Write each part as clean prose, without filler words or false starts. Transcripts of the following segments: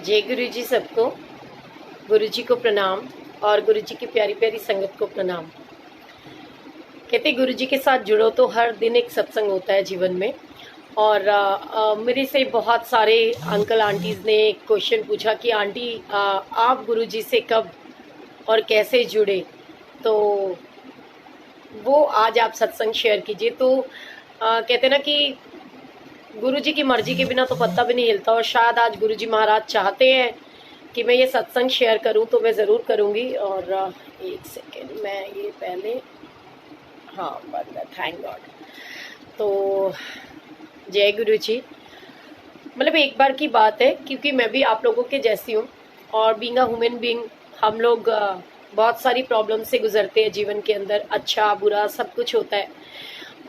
जय गुरु जी सबको। गुरु जी को प्रणाम और गुरु जी की प्यारी प्यारी संगत को प्रणाम। कहते गुरु जी के साथ जुड़ो तो हर दिन एक सत्संग होता है जीवन में। और मेरे से बहुत सारे अंकल आंटीज ने क्वेश्चन पूछा कि आंटी आप गुरु जी से कब और कैसे जुड़े, तो वो आज आप सत्संग शेयर कीजिए। तो कहते ना कि गुरु जी की मर्जी के बिना तो पत्ता भी नहीं हिलता, और शायद आज गुरु जी महाराज चाहते हैं कि मैं ये सत्संग शेयर करूं तो मैं ज़रूर करूंगी। और एक सेकेंड, मैं ये पहले, हाँ बंद है, थैंक गॉड। तो जय गुरु जी। मतलब एक बार की बात है, क्योंकि मैं भी आप लोगों के जैसी हूँ, और बीइंग अ ह्यूमन बीइंग हम लोग बहुत सारी प्रॉब्लम से गुजरते हैं जीवन के अंदर। अच्छा बुरा सब कुछ होता है,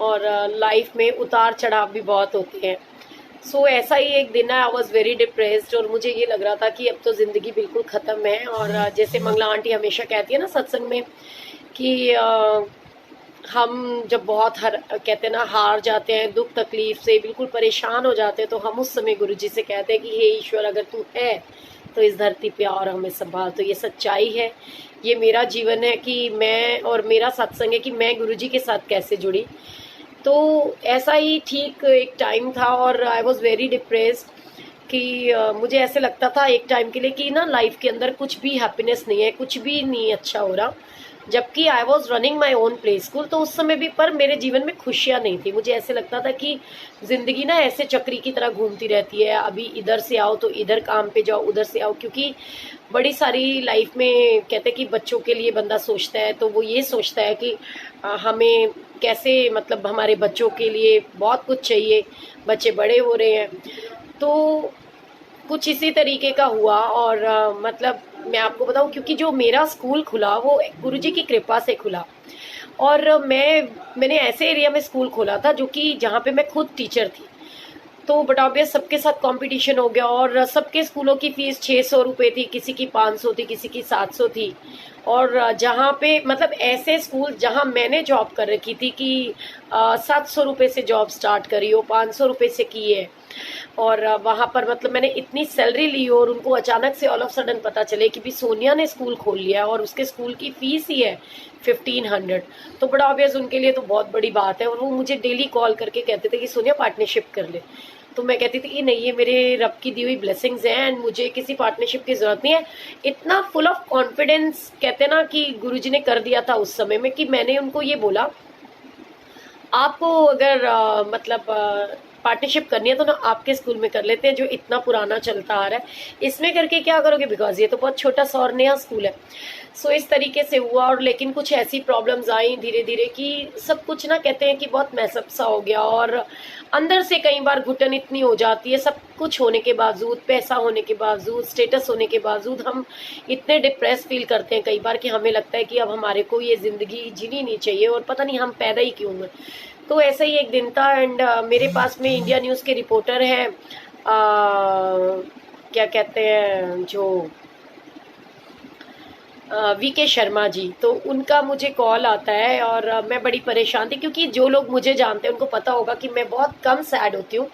और लाइफ में उतार चढ़ाव भी बहुत होते हैं। सो ऐसा ही एक दिन है, आई वॉज वेरी डिप्रेस्ड, और मुझे ये लग रहा था कि अब तो ज़िंदगी बिल्कुल ख़त्म है। और जैसे मंगला आंटी हमेशा कहती है ना सत्संग में कि हम जब बहुत कहते हैं ना हार जाते हैं, दुख तकलीफ से बिल्कुल परेशान हो जाते हैं, तो हम उस समय गुरु जी से कहते हैं कि हे ईश्वर, अगर तू है तो इस धरती पे और हमें संभाल। तो ये सच्चाई है, ये मेरा जीवन है कि मैं, और मेरा सत्संग है कि मैं गुरु जी के साथ कैसे जुड़ी। तो ऐसा ही ठीक एक टाइम था, और आई वॉज वेरी डिप्रेस्ड कि मुझे ऐसे लगता था एक टाइम के लिए कि ना लाइफ के अंदर कुछ भी हैप्पीनेस नहीं है, कुछ भी नहीं अच्छा हो रहा। जबकि I was running my own play school, तो उस समय भी पर मेरे जीवन में खुशियाँ नहीं थी। मुझे ऐसे लगता था कि जिंदगी ना ऐसे चक्री की तरह घूमती रहती है, अभी इधर से आओ तो इधर काम पे जाओ, उधर से आओ। क्योंकि बड़ी सारी लाइफ में कहते हैं कि बच्चों के लिए बंदा सोचता है, तो वो ये सोचता है कि हमें कैसे, मतलब हमारे बच्चों के लिए बहुत कुछ चाहिए, बच्चे बड़े हो रहे हैं। तो कुछ इसी तरीके का हुआ। और मतलब मैं आपको बताऊं, क्योंकि जो मेरा स्कूल खुला वो गुरुजी की कृपा से खुला। और मैंने ऐसे एरिया में स्कूल खोला था जो कि जहाँ पे मैं खुद टीचर थी। तो बट ऑब्वियस सबके साथ कंपटीशन हो गया, और सबके स्कूलों की फीस 600 रुपये थी, किसी की 500 थी, किसी की 700 थी। और जहाँ पे मतलब ऐसे स्कूल जहाँ मैंने जॉब कर रखी थी कि 700 रुपये से जॉब स्टार्ट करी हो, 500 रुपये से की है। और वहाँ पर मतलब मैंने इतनी सैलरी ली, और उनको अचानक से ऑल ऑफ सडन पता चले कि भी सोनिया ने स्कूल खोल लिया, और उसके स्कूल की फीस ही है 1500। तो बड़ा ऑब्वियस उनके लिए तो बहुत बड़ी बात है। और वो मुझे डेली कॉल करके कहते थे कि सोनिया पार्टनरशिप कर ले। तो मैं कहती थी कि नहीं, ये मेरे रब की दी हुई ब्लेसिंग्स हैं, एंड मुझे किसी पार्टनरशिप की जरूरत नहीं है। इतना फुल ऑफ कॉन्फिडेंस कहते ना कि गुरुजी ने कर दिया था उस समय में, कि मैंने उनको ये बोला, आपको अगर मतलब पार्टनरशिप करनी है तो ना आपके स्कूल में कर लेते हैं जो इतना पुराना चलता आ रहा है। इसमें करके क्या करोगे, बिकॉज ये तो बहुत छोटा सा और नया स्कूल है। सो इस तरीके से हुआ। और लेकिन कुछ ऐसी प्रॉब्लम्स आई धीरे धीरे कि सब कुछ ना कहते हैं कि बहुत मैसअप सा हो गया, और अंदर से कई बार घुटन इतनी हो जाती है, सब कुछ होने के बावजूद, पैसा होने के बावजूद, स्टेटस होने के बावजूद हम इतने डिप्रेस फील करते हैं कई बार कि हमें लगता है कि अब हमारे को ये जिंदगी जीनी नहीं चाहिए, और पता नहीं हम पैदा ही क्यों हुए। तो ऐसा ही एक दिन था, एंड मेरे पास में इंडिया न्यूज़ के रिपोर्टर हैं, क्या कहते हैं जो वीके शर्मा जी। तो उनका मुझे कॉल आता है, और मैं बड़ी परेशान थी, क्योंकि जो लोग मुझे जानते हैं उनको पता होगा कि मैं बहुत कम सैड होती हूँ,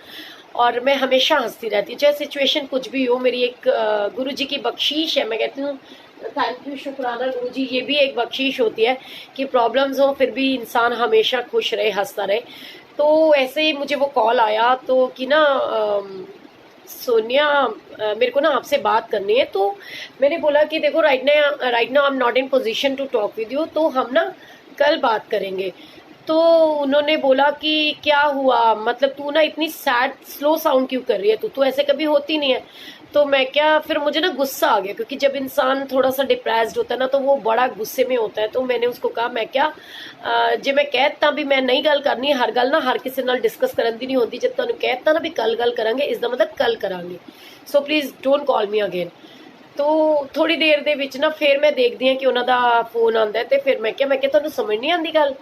और मैं हमेशा हंसती रहती हूँ, चाहे सिचुएशन कुछ भी हो। मेरी एक गुरु जी की बख्शीश है, मैं कहती हूँ थैंक यू, शुक्राना गुरु जी। ये भी एक बख्शीश होती है कि प्रॉब्लम्स हो फिर भी इंसान हमेशा खुश रहे, हंसता रहे। तो ऐसे ही मुझे वो कॉल आया, तो कि ना सोनिया मेरे को ना आपसे बात करनी है। तो मैंने बोला कि देखो right now I am not in position to talk with you, तो हम ना कल बात करेंगे। तो उन्होंने बोला कि क्या हुआ, मतलब तू ना इतनी सैड स्लो साउंड क्यों कर रही है, तू ऐसे कभी होती नहीं है। तो मैं क्या, फिर मुझे ना गुस्सा आ गया, क्योंकि जब इंसान थोड़ा सा डिप्रेस्ड होता है ना तो वो बड़ा गुस्से में होता है। तो मैंने उसको कहा, मैं क्या जे मैं कहता भी मैं नहीं गल करनी, हर गल ना हर किसी नाल डिस्कस करन दी नहीं होती। जब तुहानू कहता ना भी कल गल करांगे, इसका मतलब कल करांगे, so please don't call me again. तो थोड़ी देर ਦੇ ਵਿੱਚ ਨਾ ਫਿਰ ਮੈਂ ਦੇਖਦੀ ਹਾਂ ਕਿ ਉਹਨਾਂ ਦਾ ਫੋਨ ਆਉਂਦਾ, ਤੇ ਫਿਰ ਮੈਂ ਕਿਹਾ ਤੁਹਾਨੂੰ ਸਮਝ ਨਹੀਂ ਆਉਂਦੀ ਗੱਲ।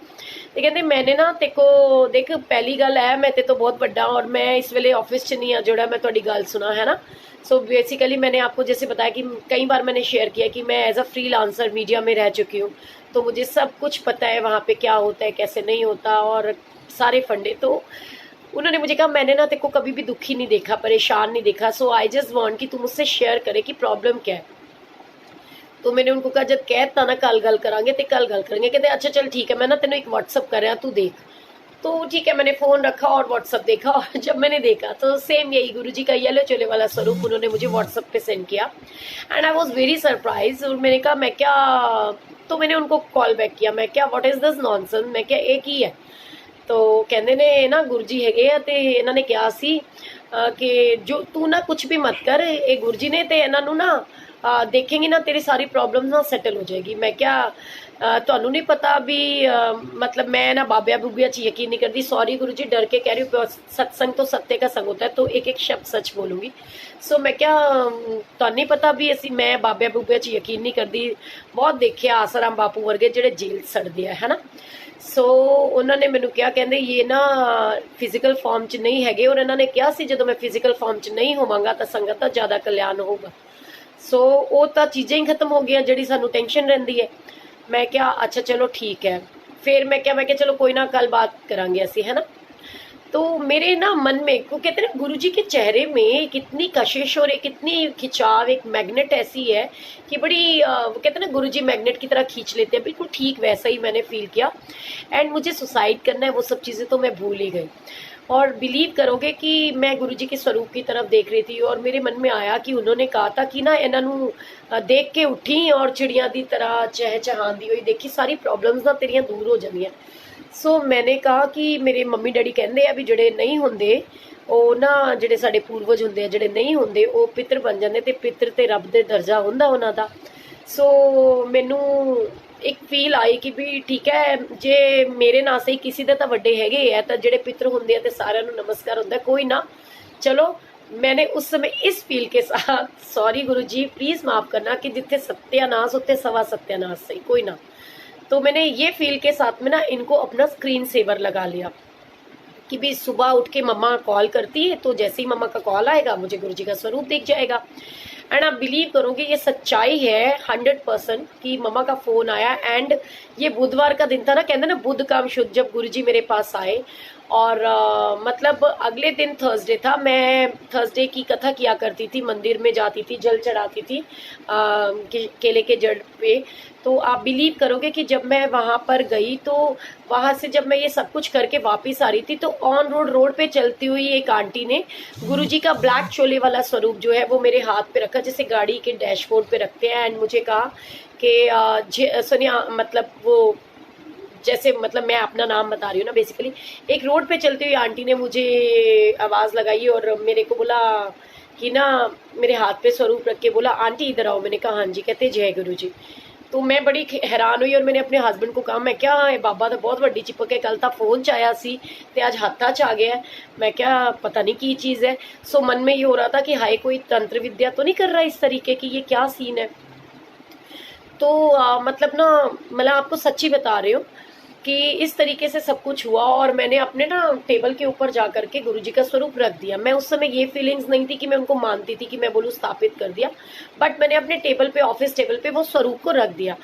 ਤੇ ਕਹਿੰਦੇ मैंने ना तेको देख, पहली गल है मैं ते तो बहुत बड़ा, और मैं इस वेले ऑफिस च नहीं हाँ जोड़ा मैं थोड़ी गल सुना है ना। सो बेसिकली मैंने आपको जैसे बताया कि कई बार मैंने शेयर किया कि मैं एज अ फ्रीलांसर मीडिया में रह चुकी हूँ, तो मुझे सब कुछ पता है वहाँ पे क्या होता है कैसे नहीं होता, और सारे फंडे। तो उन्होंने मुझे कहा मैंने ना तेरे को कभी भी दुखी नहीं देखा, परेशान नहीं देखा, सो आई जस्ट वांट कि तू मुझसे शेयर करे कि प्रॉब्लम क्या है। तो मैंने उनको कहा जब कहता ना कल गल करांगे तो कल गल करेंगे। कहते अच्छा चल ठीक है, मैं ना तेन एक व्हाट्सअप कर रहा तू देख। तो ठीक है, मैंने फोन रखा और व्हाट्सअप देखा, और जब मैंने देखा तो सेम यही गुरुजी का येलो चोले वाला स्वरूप उन्होंने मुझे व्हाट्सअप पे सेंड किया and I was very surprise. और मैंने कहा मैं क्या, तो मैंने उनको कॉल बैक किया, मैं क्या व्हाट इज दिस नॉनसेंस, मैं क्या एक ही है। तो कहते ने ना गुरुजी हैगे आ ते इन्होंने कहा सी कि जो तू ना कुछ भी मत कर, ये गुरुजी ने ते इन्हों ना देखेंगे ना तेरी सारी प्रॉब्लम ना सेटल हो जाएगी। मैं क्या ਤੁਹਾਨੂੰ नहीं पता भी मतलब मैं ना बाबिया बुबिया च यकीन नहीं करती, सॉरी गुरुजी डर के कह रही हूँ, सत्संग तो सत्य का संग होता है, तो एक एक शब्द सच बोलूंगी। सो मैं क्या ਤੁਹਾਨੂੰ नहीं पता भी ਅਸੀਂ मैं बाबिया बुबिया च यकीन नहीं करती, बहुत देखे आसाराम बापू वर्गे ਜਿਹੜੇ जेल सड़ते है ना। सो उन्होंने मैनू क्या कहते ये ना फिजिकल फॉर्म च नहीं हैगे, और इन्होंने कहा सी जो मैं फिजिकल फॉर्म च नहीं होवांगा तो संगत का ज़्यादा कल्याण होगा। सो वो तो चीज़ें ही खत्म हो गई जी सानू टेंशन रही है। मैं क्या अच्छा चलो ठीक है, फिर मैं क्या चलो कोई ना कल बात करांगे असी, है ना। तो मेरे ना मन में को कहते हैं गुरुजी के चेहरे में कितनी कशिश और कितनी खिंचाव, एक मैग्नेट ऐसी है कि बड़ी वो कहते हैं ना गुरुजी मैग्नेट की तरह खींच लेते हैं, बिल्कुल ठीक वैसा ही मैंने फील किया। एंड मुझे सुसाइड करना है वो सब चीज़ें तो मैं भूल ही गई। और बिलीव करोगे कि मैं गुरुजी के स्वरूप की तरफ देख रही थी और मेरे मन में आया कि उन्होंने कहा था कि ना इन्हों देख के उठी और चिड़िया की तरह चहचहांदी हुई देखी सारी प्रॉब्लम्स ना तेरिया दूर हो जानियां। सो मैंने कहा कि मेरे मम्मी डैडी कहते हैं भी जड़े नहीं होंगे वो ना ਜਿਹੜੇ ਸਾਡੇ पूर्वज होंगे ਆ ਜਿਹੜੇ नहीं होंगे वो पितर बन जाते, तो पितर ते रब दे दर्जा ਹੁੰਦਾ ਉਹਨਾਂ ਦਾ। सो मैनू एक फील आई कि भी ठीक है जे मेरे ना से ही किसी दे तो वड्डे हैगे है तो जेडे पितर होंगे है तो सारिਆਂ ਨੂੰ नमस्कार होंगे, कोई ना। चलो मैंने उस समय इस फील के साथ, सॉरी गुरुजी प्लीज माफ करना कि जिथे सत्यानाश उत्थे सवा सत्यानाश सही, कोई ना। तो मैंने ये फील के साथ में ना इनको अपना स्क्रीन सेवर लगा लिया कि भी सुबह उठ के मम्मा कॉल करती है तो जैसे ही मम्मा का कॉल आएगा मुझे गुरुजी का स्वरूप दिख जाएगा। एंड आप बिलीव करोगे ये सच्चाई है 100% कि मम्मा का फोन आया। एंड ये बुधवार का दिन था ना, कहते ना बुध काम शुद्ध, जब गुरुजी मेरे पास आए। और मतलब अगले दिन थर्सडे था, मैं थर्सडे की कथा किया करती थी, मंदिर में जाती थी, जल चढ़ाती थी केले के जड़ पे। तो आप बिलीव करोगे कि जब मैं वहाँ पर गई तो वहाँ से जब मैं ये सब कुछ करके वापस आ रही थी तो ऑन रोड पे चलती हुई एक आंटी ने गुरुजी का ब्लैक चोले वाला स्वरूप जो है वो मेरे हाथ पे रखा, जैसे गाड़ी के डैशबोर्ड पे रखते हैं। एंड मुझे कहा कि सोनिया मतलब वो जैसे मतलब मैं अपना नाम बता रही हूँ ना, बेसिकली एक रोड पे चलती हुई आंटी ने मुझे आवाज़ लगाई और मेरे को बोला कि ना मेरे हाथ पे स्वरूप रख के बोला आंटी इधर आओ। मैंने कहा हाँ जी। कहते जय गुरु जी। तो मैं बड़ी हैरान हुई और मैंने अपने हस्बैंड को कहा मैं क्या बाबा तो बहुत वड्डी चिपक है, कल तो फोन च आया सी ते आज हाथा च आ गया है, मैं क्या पता नहीं की चीज़ है। सो मन में ये हो रहा था कि हाय कोई तंत्र विद्या तो नहीं कर रहा इस तरीके की, ये क्या सीन है। तो मतलब ना मैं आपको सच्ची बता रही हूँ कि इस तरीके से सब कुछ हुआ। और मैंने अपने ना टेबल के ऊपर जा करके गुरुजी का स्वरूप रख दिया। मैं उस समय ये फीलिंग्स नहीं थी कि मैं उनको मानती थी कि मैं बोलूँ स्थापित कर दिया, बट मैंने अपने टेबल पे, ऑफिस टेबल पे वो स्वरूप को रख दिया।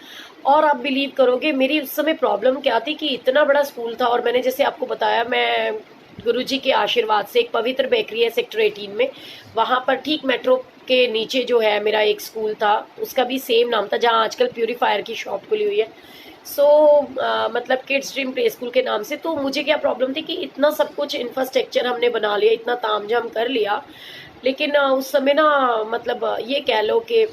और आप बिलीव करोगे मेरी उस समय प्रॉब्लम क्या थी कि इतना बड़ा स्कूल था और मैंने जैसे आपको बताया मैं गुरुजी के आशीर्वाद से, एक पवित्र बेकरी है सेक्टर 18 में, वहाँ पर ठीक मेट्रो के नीचे जो है मेरा एक स्कूल था, उसका भी सेम नाम था जहाँ आजकल प्यूरीफायर की शॉप खुली हुई है। सो मतलब किड्स ड्रीम प्ले स्कूल के नाम से। तो मुझे क्या प्रॉब्लम थी कि इतना सब कुछ इंफ्रास्ट्रक्चर हमने बना लिया, इतना तामझाम कर लिया, लेकिन उस समय ना मतलब ये कह लो कि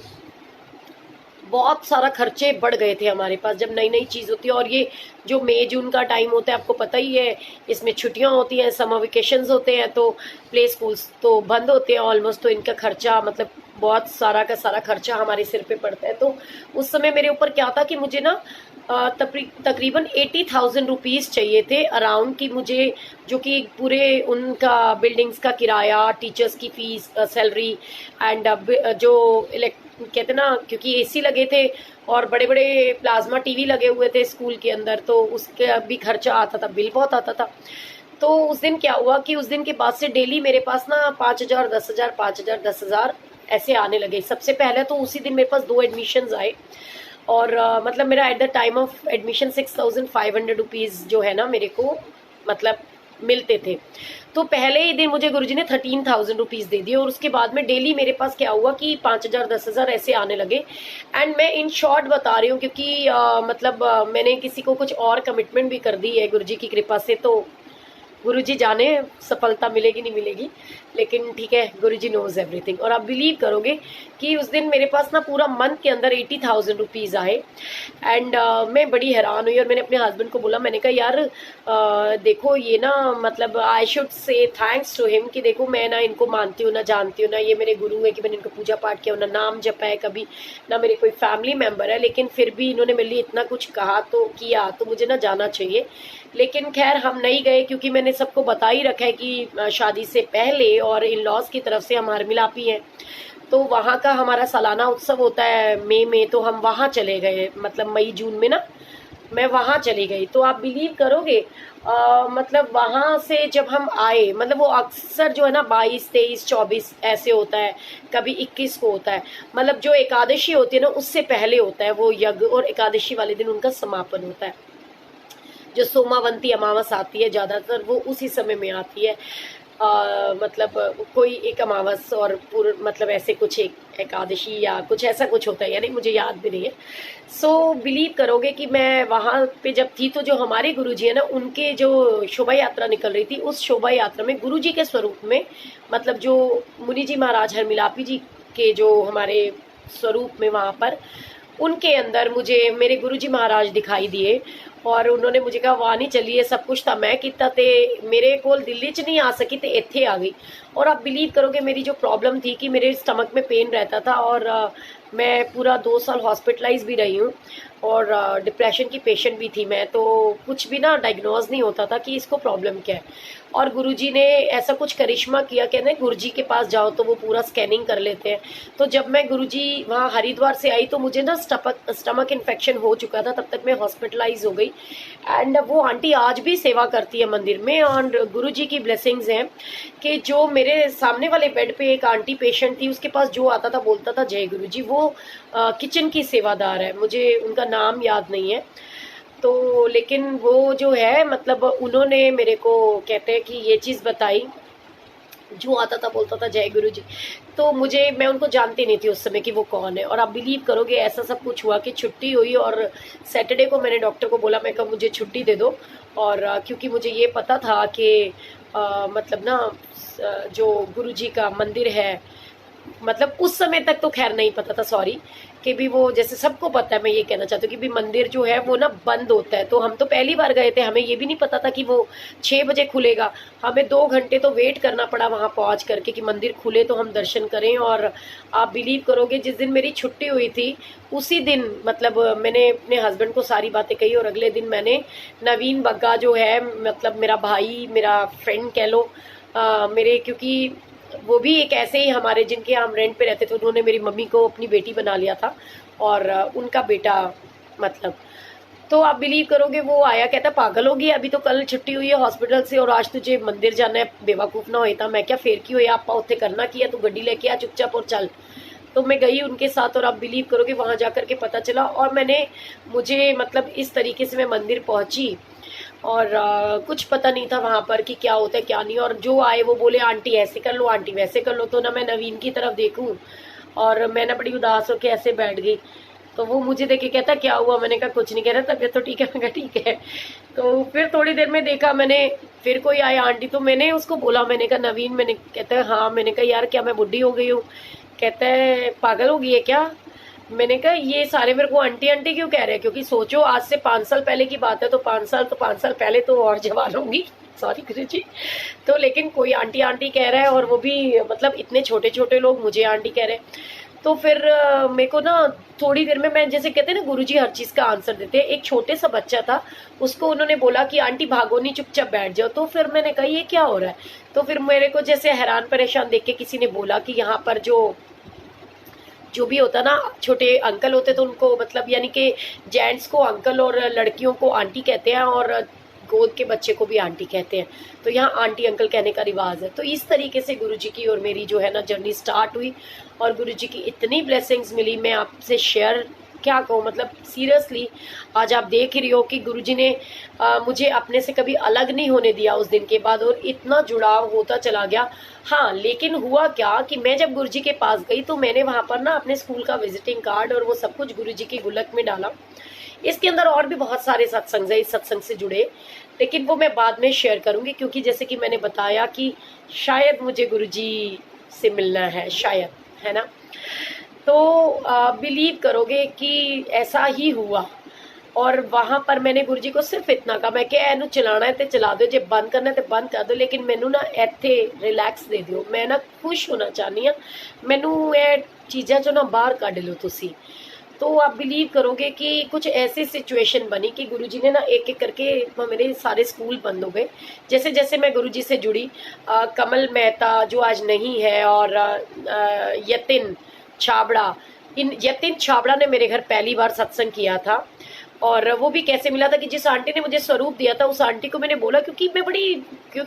बहुत सारा खर्चे बढ़ गए थे हमारे पास जब नई नई चीज़ होती है। और ये जो मई जून का टाइम होता है आपको पता ही है, इसमें छुट्टियां होती हैं, समर वेकेशंस होते हैं, तो प्ले स्कूल्स तो बंद होते हैं ऑलमोस्ट, तो इनका खर्चा मतलब बहुत सारा का सारा खर्चा हमारे सिर पे पड़ता है। तो उस समय मेरे ऊपर क्या था कि मुझे ना तकरीबन 80,000 रुपीज़ चाहिए थे अराउंड, कि मुझे जो कि पूरे उनका बिल्डिंग्स का किराया, टीचर्स की फीस, सैलरी एंड जो कहते ना, क्योंकि एसी लगे थे और बड़े बड़े प्लाज्मा टीवी लगे हुए थे स्कूल के अंदर, तो उसका भी खर्चा आता था, बिल बहुत आता था। तो उस दिन क्या हुआ कि उस दिन के बाद से डेली मेरे पास ना 5,000, 10,000, 5,000, 10,000 ऐसे आने लगे। सबसे पहले तो उसी दिन मेरे पास 2 एडमिशन्स आए और मतलब मेरा at the time of admission 6,500 rupees जो है ना मेरे को मतलब मिलते थे। तो पहले ही दिन मुझे गुरुजी ने 13,000 रुपीज़ दे दिए और उसके बाद में डेली मेरे पास क्या हुआ कि 5,000 10,000 ऐसे आने लगे। एंड मैं इन शॉर्ट बता रही हूँ क्योंकि मैंने किसी को कुछ और कमिटमेंट भी कर दी है गुरुजी की कृपा से, तो गुरुजी जाने सफलता मिलेगी नहीं मिलेगी, लेकिन ठीक है, गुरुजी नोज एवरीथिंग। और आप बिलीव करोगे कि उस दिन मेरे पास ना पूरा मंथ के अंदर 80,000 रुपीज़ आए। एंड मैं बड़ी हैरान हुई और मैंने अपने हस्बैंड को बोला, मैंने कहा यार देखो ये ना मतलब I should say thanks to him कि देखो मैं ना इनको मानती हूँ ना जानती हूँ ना ये मेरे गुरु है कि मैंने इनको पूजा पाठ किया, ना नाम जपा है कभी, ना मेरे कोई फैमिली मेम्बर है, लेकिन फिर भी इन्होंने मेरे लिए इतना कुछ कहा तो किया तो मुझे ना जाना चाहिए। लेकिन खैर हम नहीं गए क्योंकि मैंने सबको बता ही रखा है कि शादी से पहले और इन लॉज की तरफ से हम हरमिलापी हैं, तो वहाँ का हमारा सालाना उत्सव होता है मई में, तो हम वहाँ चले गए, मतलब मई जून में ना मैं वहाँ चली गई। तो आप बिलीव करोगे मतलब वहाँ से जब हम आए, मतलब वो अक्सर जो है ना 22, 23, 24 ऐसे होता है, कभी 21 को होता है, मतलब जो एकादशी होती है ना उससे पहले होता है वो यज्ञ, और एकादशी वाले दिन उनका समापन होता है। जो सोमावंती अमावस आती है ज़्यादातर वो उसी समय में आती है। मतलब कोई एक अमावस और पूर्ण मतलब ऐसे कुछ एक एकादशी या कुछ ऐसा कुछ होता है, यानी मुझे याद भी नहीं है। सो बिलीव करोगे कि मैं वहाँ पे जब थी तो जो हमारे गुरुजी है ना उनके जो शोभा यात्रा निकल रही थी, उस शोभा यात्रा में गुरुजी के स्वरूप में, मतलब जो मुनि जी महाराज हरमिलापी जी के जो हमारे स्वरूप में वहाँ पर उनके अंदर मुझे मेरे गुरुजी महाराज दिखाई दिए और उन्होंने मुझे कहा वानी चलिए सब कुछ था मैं किता ते मेरे कोल दिल्ली च नहीं आ सकी ते इत्थे आ गई। और आप बिलीव करोगे मेरी जो प्रॉब्लम थी कि मेरे स्टमक में पेन रहता था और मैं पूरा 2 साल हॉस्पिटलाइज भी रही हूँ और डिप्रेशन की पेशेंट भी थी मैं, तो कुछ भी ना डायग्नोज नहीं होता था कि इसको प्रॉब्लम क्या है। और गुरुजी ने ऐसा कुछ करिश्मा किया, कहते हैं गुरुजी के पास जाओ तो वो पूरा स्कैनिंग कर लेते हैं। तो जब मैं गुरुजी वहाँ हरिद्वार से आई तो मुझे ना स्टमक इन्फेक्शन हो चुका था, तब तक मैं हॉस्पिटलाइज हो गई। एंड वो आंटी आज भी सेवा करती है मंदिर में और गुरुजी की ब्लेसिंग्स हैं कि जो मेरे सामने वाले बेड पे एक आंटी पेशेंट थी, उसके पास जो आता था बोलता था जय गुरुजी। वो किचन की सेवादार है, मुझे उनका नाम याद नहीं है तो, लेकिन वो जो है मतलब उन्होंने मेरे को कहते हैं कि ये चीज़ बताई, जो आता था बोलता था जय गुरु जी। तो मैं उनको जानती नहीं थी उस समय कि वो कौन है। और आप बिलीव करोगे ऐसा सब कुछ हुआ कि छुट्टी हुई और सैटरडे को मैंने डॉक्टर को बोला, मैं कहा मुझे छुट्टी दे दो। और क्योंकि मुझे ये पता था कि मतलब ना जो गुरु जी का मंदिर है, मतलब उस समय तक तो खैर नहीं पता था, सॉरी, कि भी वो जैसे सबको पता है, मैं ये कहना चाहती हूँ कि भी मंदिर जो है वो ना बंद होता है। तो हम तो पहली बार गए थे, हमें ये भी नहीं पता था कि वो 6 बजे खुलेगा। हमें 2 घंटे तो वेट करना पड़ा वहाँ पहुँच करके कि मंदिर खुले तो हम दर्शन करें। और आप बिलीव करोगे जिस दिन मेरी छुट्टी हुई थी उसी दिन मतलब मैंने अपने हस्बैंड को सारी बातें कही और अगले दिन मैंने नवीन बग्गा जो है मतलब मेरा भाई मेरा फ्रेंड कह लो मेरे, क्योंकि वो भी एक ऐसे ही हमारे जिनके हम रेंट पे रहते थे, उन्होंने मेरी मम्मी को अपनी बेटी बना लिया था और उनका बेटा मतलब, तो आप बिलीव करोगे वो आया, कहता पागल होगी, अभी तो कल छुट्टी हुई है हॉस्पिटल से और आज तुझे मंदिर जाना है, बेवकूफ ना होता। मैं क्या फेर की हो आपा उत्थे करना किया, तू गड्डी लेके आ चुपचाप और चल। तो मैं गई उनके साथ और आप बिलीव करोगे वहां जाकर के पता चला और मुझे मतलब इस तरीके से मैं मंदिर पहुंची और कुछ पता नहीं था वहाँ पर कि क्या होता है क्या नहीं। और जो आए वो बोले आंटी ऐसे कर लो आंटी वैसे कर लो। तो ना मैं नवीन की तरफ देखूं और मैं ना बड़ी उदास होकर ऐसे बैठ गई। तो वो मुझे देख के कहता क्या हुआ, मैंने कहा कुछ नहीं, कह रहा तबीयत तो ठीक है, मैं कहा ठीक है। तो फिर थोड़ी देर में देखा मैंने, फिर कोई आया आंटी, तो मैंने उसको बोला, मैंने कहा नवीन, मैंने कहता है हाँ, मैंने कहा यार क्या मैं बुढ़ी हो गई हूँ, कहता है पागल हो गई है क्या। मैंने कहा ये सारे मेरे को आंटी आंटी क्यों कह रहे हैं, क्योंकि सोचो आज से 5 साल पहले की बात है, तो 5 साल पहले तो और जवान होंगी, सॉरी गुरु जी। तो लेकिन कोई आंटी आंटी कह रहा है और वो भी मतलब इतने छोटे छोटे लोग मुझे आंटी कह रहे हैं। तो फिर मेरे को ना थोड़ी देर में, मैं जैसे कहते हैं ना गुरुजी हर चीज का आंसर देते हैं, एक छोटे सा बच्चा था उसको उन्होंने बोला कि आंटी भागो नहीं चुपचाप बैठ जाओ। तो फिर मैंने कहा ये क्या हो रहा है। तो फिर मेरे को जैसे हैरान परेशान देख के किसी ने बोला कि यहाँ पर जो भी होता ना छोटे अंकल होते तो उनको मतलब यानी कि जेंट्स को अंकल और लड़कियों को आंटी कहते हैं और गोद के बच्चे को भी आंटी कहते हैं। तो यहाँ आंटी अंकल कहने का रिवाज है। तो इस तरीके से गुरुजी की और मेरी जो है ना जर्नी स्टार्ट हुई और गुरुजी की इतनी ब्लेसिंग्स मिली, मैं आपसे शेयर क्या कहूँ, मतलब सीरियसली आज आप देख ही रही हो कि गुरुजी ने मुझे अपने से कभी अलग नहीं होने दिया उस दिन के बाद, और इतना जुड़ाव होता चला गया। हाँ, लेकिन हुआ क्या कि मैं जब गुरुजी के पास गई तो मैंने वहाँ पर ना अपने स्कूल का विजिटिंग कार्ड और वो सब कुछ गुरुजी की गुल्लक में डाला। इसके अंदर और भी बहुत सारे सत्संग है इस सत्संग से जुड़े, लेकिन वो मैं बाद में शेयर करूंगी, क्योंकि जैसे कि मैंने बताया कि शायद मुझे गुरुजी से मिलना है, शायद, है ना। तो बिलीव करोगे कि ऐसा ही हुआ। और वहां पर मैंने गुरुजी को सिर्फ इतना कहा, मैं क्या एनू चलाना है तो चला दो, जो बंद करना है तो बंद कर दो, लेकिन मैनू ना ਇੱਥੇ रिलैक्स दे दियो, मैं ना खुश होना चाहनी हाँ, मैनू ਇਹ चीज़ां चो ना बाहर ਕੱਢ लो तुसी। तो आप बिलीव करोगे कि कुछ ऐसी सिचुएशन बनी कि गुरुजी ने ना एक एक करके मेरे सारे स्कूल बंद हो गए। जैसे जैसे मैं गुरुजी से जुड़ी, कमल मेहता जो आज नहीं है, और यतिन छाबड़ा, इन यतिन छाबड़ा ने मेरे घर पहली बार सत्संग किया था। और वो भी कैसे मिला था कि जिस आंटी ने मुझे स्वरूप दिया था उस आंटी को मैंने बोला, क्योंकि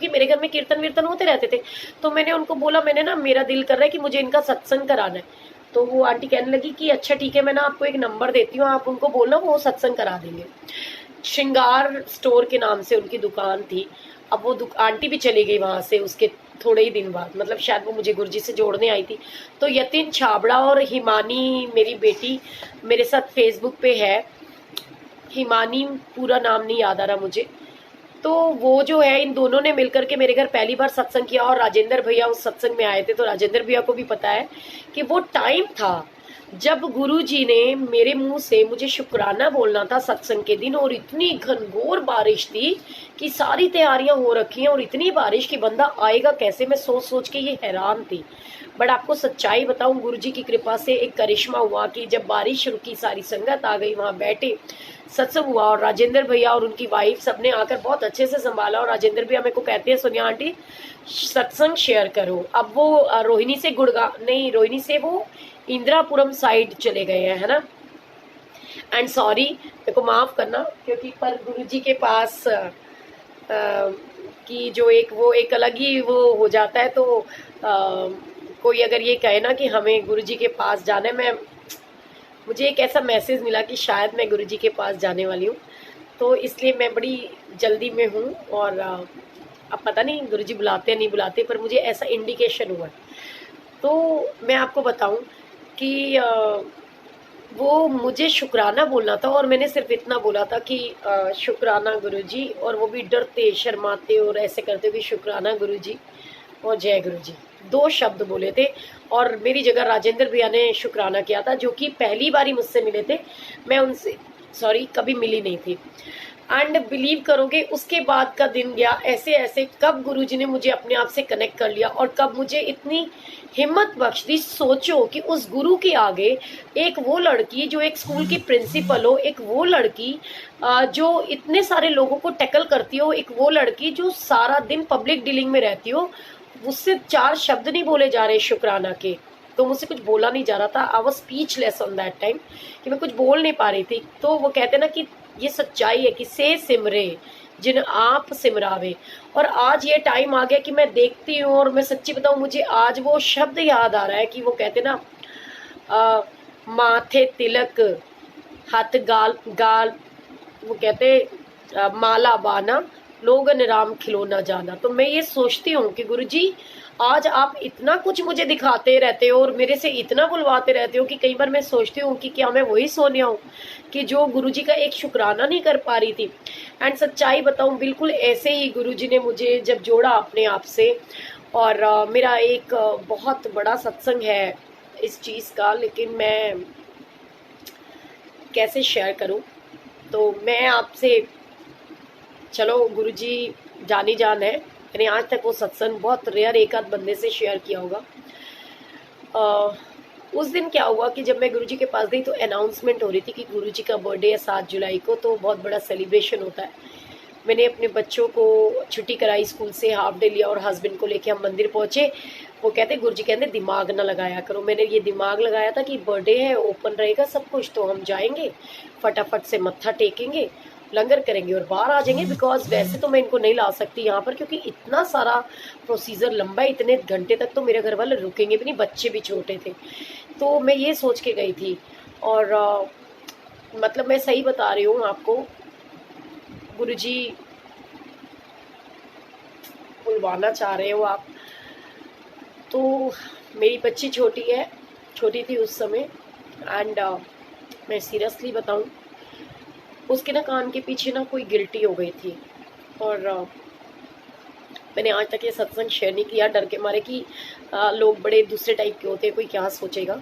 मेरे घर में कीर्तन वीर्तन होते रहते थे, तो मैंने उनको बोला, मैंने ना मेरा दिल कर रहा है कि मुझे इनका सत्संग कराना है। तो वो आंटी कहने लगी कि अच्छा ठीक है, मैं ना आपको एक नंबर देती हूँ, आप उनको बोलना, वो सत्संग करा देंगे। श्रृंगार स्टोर के नाम से उनकी दुकान थी। अब वो आंटी भी चली गई वहां से उसके थोड़े ही दिन बाद, मतलब शायद वो मुझे गुरुजी से जोड़ने आई थी। तो यतिन छाबड़ा और हिमानी मेरी बेटी मेरे साथ फेसबुक पे है, हिमानी पूरा नाम नहीं याद आ रहा मुझे। तो वो जो है, इन दोनों ने मिलकर के मेरे घर पहली बार सत्संग किया, और राजेंद्र भैया उस सत्संग में आए थे। तो राजेंद्र भैया को भी पता है कि वो टाइम था जब गुरुजी ने मेरे मुंह से मुझे शुक्राना बोलना था सत्संग के दिन, और इतनी घनघोर बारिश थी कि सारी तैयारियां हो रखी हैं, और इतनी बारिश कि बंदा आएगा कैसे, मैं सोच सोच के ये हैरान थी। बट आपको सच्चाई बताऊं, गुरुजी की कृपा से एक करिश्मा हुआ कि जब बारिश रुकी, सारी संगत आ गई, वहां बैठे, सत्संग हुआ, और राजेंद्र भैया और उनकी वाइफ सबने आकर बहुत अच्छे से संभाला। और राजेंद्र भैया मेरे को कहते हैं, सोनिया आंटी सत्संग शेयर करो। अब वो रोहिणी से रोहिणी से वो इंदिरापुरम साइड चले गए हैं, है ना। एंड सॉरी, मेरे को माफ करना, क्योंकि पर गुरुजी के पास की जो एक अलग ही वो हो जाता है। तो कोई अगर ये कहे ना कि हमें गुरुजी के पास जाना है, मुझे एक ऐसा मैसेज मिला कि शायद मैं गुरुजी के पास जाने वाली हूँ, तो इसलिए मैं बड़ी जल्दी में हूँ। और अब पता नहीं गुरुजी बुलाते हैं नहीं बुलाते, पर मुझे ऐसा इंडिकेशन हुआ। तो मैं आपको बताऊं कि वो मुझे शुक्राना बोलना था, और मैंने सिर्फ इतना बोला था कि शुक्राना गुरुजी, और वो भी डरते शर्माते और ऐसे करते हुए शुक्राना गुरुजी और जय गुरुजी, 2 शब्द बोले थे। और मेरी जगह राजेंद्र भैया ने शुक्राना किया था, जो कि पहली बार ही मुझसे मिले थे, मैं उनसे कभी मिली नहीं थी। एंड बिलीव करोगे, उसके बाद का दिन गया ऐसे ऐसे, कब गुरुजी ने मुझे अपने आप से कनेक्ट कर लिया, और कब मुझे इतनी हिम्मत बख्श दी। सोचो कि उस गुरु के आगे एक वो लड़की जो एक स्कूल की प्रिंसिपल हो, एक वो लड़की जो इतने सारे लोगों को टैकल करती हो, एक वो लड़की जो सारा दिन पब्लिक डीलिंग में रहती हो, उससे 4 शब्द नहीं बोले जा रहे शुक्राना के, तो मुझसे कुछ बोला नहीं जा रहा था। I was speechless on that time, कि मैं कुछ बोल नहीं पा रही थी। तो वो कहते ना कि ये सच्चाई है कि से सिमरे जिन आप सिमरावे। और आज ये टाइम आ गया कि मैं देखती हूँ, और मैं सच्ची बताऊँ, मुझे आज वो शब्द याद आ रहा है कि वो कहते ना, माथे तिलक, हाथ गाल गाल, वो कहते माला बाना, लोगन राम खिलौना जाना। तो मैं ये सोचती हूँ कि गुरुजी आज आप इतना कुछ मुझे दिखाते रहते हो और मेरे से इतना बुलवाते रहते हो कि कई बार मैं सोचती हूँ कि क्या मैं वही सोनिया हूँ कि जो गुरुजी का एक शुक्राना नहीं कर पा रही थी। एंड सच्चाई बताऊँ, बिल्कुल ऐसे ही गुरुजी ने मुझे जब जोड़ा अपने आप से। और मेरा एक बहुत बड़ा सत्संग है इस चीज़ का, लेकिन मैं कैसे शेयर करूँ। तो मैं आपसे, चलो गुरुजी जानी जान है, मैंने आज तक वो सत्संग बहुत रेयर एक आध बंदे से शेयर किया होगा। उस दिन क्या हुआ कि जब मैं गुरुजी के पास गई तो अनाउंसमेंट हो रही थी कि गुरुजी का बर्थडे है 7 जुलाई को, तो बहुत बड़ा सेलिब्रेशन होता है। मैंने अपने बच्चों को छुट्टी कराई स्कूल से, हाफ डे लिया, और हस्बैंड को लेके हम मंदिर पहुंचे। वो कहते, गुरुजी कहते दिमाग ना लगाया करो। मैंने ये दिमाग लगाया था कि बर्थडे है, ओपन रहेगा सब कुछ, तो हम जाएंगे फटाफट से मत्था टेकेंगे, लंगर करेंगे और बाहर आ जाएंगे। बिकॉज वैसे तो मैं इनको नहीं ला सकती यहाँ पर, क्योंकि इतना सारा प्रोसीजर लंबा है, इतने घंटे तक तो मेरे घर वाले रुकेंगे भी नहीं, बच्चे भी छोटे थे। तो मैं ये सोच के गई थी। और मतलब मैं सही बता रही हूँ आपको, गुरुजी बुलवाना चाह रहे हो आप। तो मेरी बच्ची छोटी है, छोटी थी उस समय, एंड मैं सीरियसली बताऊं, उसके ना कान के पीछे ना कोई गिल्टी हो गई थी। और मैंने आज तक ये सत्संग शेयर नहीं किया, डर के मारे कि लोग बड़े दूसरे टाइप के होते हैं, कोई क्या सोचेगा।